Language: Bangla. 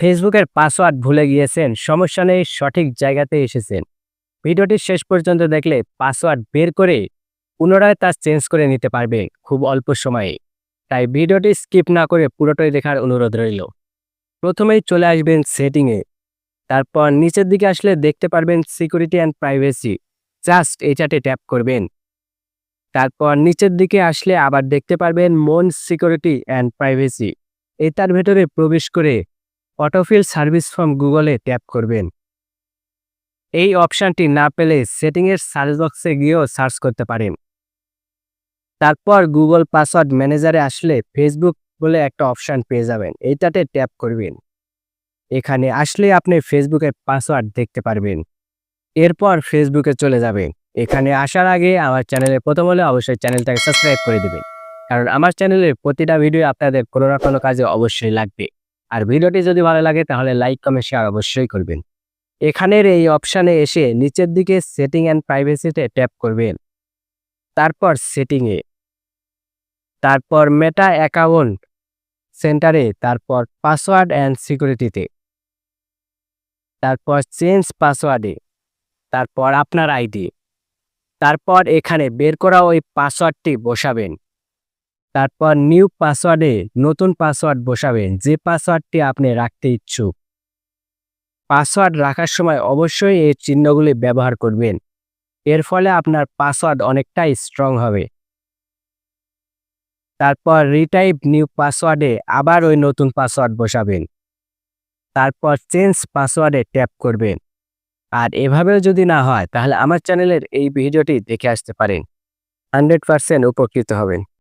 ফেসবুকের পাসওয়ার্ড ভুলে গিয়েছেন, সমস্যা নেই, সঠিক জায়গাতে এসেছেন। ভিডিওটি শেষ পর্যন্ত দেখলে পাসওয়ার্ড বের করে পুনরায় তা চেঞ্জ করে নিতে পারবে খুব অল্প সময়ে। তাই ভিডিওটি স্কিপ না করে পুরোটাই দেখার অনুরোধ রইল। প্রথমেই চলে আসবেন সেটিংয়ে, তারপর নিচের দিকে আসলে দেখতে পারবেন সিকিউরিটি অ্যান্ড প্রাইভেসি। জাস্ট এটাতে ট্যাপ করবেন। তারপর নিচের দিকে আসলে আবার দেখতে পারবেন মোন সিকিউরিটি অ্যান্ড প্রাইভেসি। এটার ভেতরে প্রবেশ করে অটোফিল সার্ভিস ফ্রম গুগলে ট্যাপ করবেন। এই অপশানটি না পেলে সেটিংয়ের সার্চ বক্সে গিয়েও সার্চ করতে পারেন। তারপর গুগল পাসওয়ার্ড ম্যানেজারে আসলে ফেসবুক বলে একটা অপশান পেয়ে যাবেন, এইটাতে ট্যাপ করবেন। এখানে আসলে আপনি ফেসবুকের পাসওয়ার্ড দেখতে পারবেন। এরপর ফেসবুকে চলে যাবেন। এখানে আসার আগে আমার চ্যানেলে প্রথম হলে অবশ্যই চ্যানেলটাকে সাবস্ক্রাইব করে দেবেন, কারণ আমার চ্যানেলের প্রতিটা ভিডিও আপনাদের কোনো না কোনো কাজে অবশ্যই লাগবে। আর ভিডিওটি যদি ভালো লাগে তাহলে লাইক, কমেন্ট, শেয়ার অবশ্যই করবেন। এখানের এই অপশানে এসে নিচের দিকে সেটিং অ্যান্ড প্রাইভেসিতে ট্যাপ করবেন। তারপর সেটিংয়ে, তারপর মেটা অ্যাকাউন্ট সেন্টারে, তারপর পাসওয়ার্ড অ্যান্ড সিকিউরিটিতে, তারপর চেঞ্জ পাসওয়ার্ডে, তারপর আপনার আইডি। তারপর এখানে বের করা ওই পাসওয়ার্ডটি বসাবেন। তারপর নিউ পাসওয়ার্ডে নতুন পাসওয়ার্ড বসাবেন, যে পাসওয়ার্ডটি আপনি রাখতে ইচ্ছুক। পাসওয়ার্ড রাখার সময় অবশ্যই এই চিহ্নগুলি ব্যবহার করবেন। এর ফলে আপনার পাসওয়ার্ড অনেকটাই স্ট্রং হবে। তারপর রিটাইপ নিউ পাসওয়ার্ডে আবার ওই নতুন পাসওয়ার্ড বসাবেন। তারপর চেঞ্জ পাসওয়ার্ডে ট্যাপ করবেন। আর এভাবেও যদি না হয় তাহলে আমার চ্যানেলের এই ভিডিওটি দেখে আসতে পারেন। 100% উপকৃত হবেন।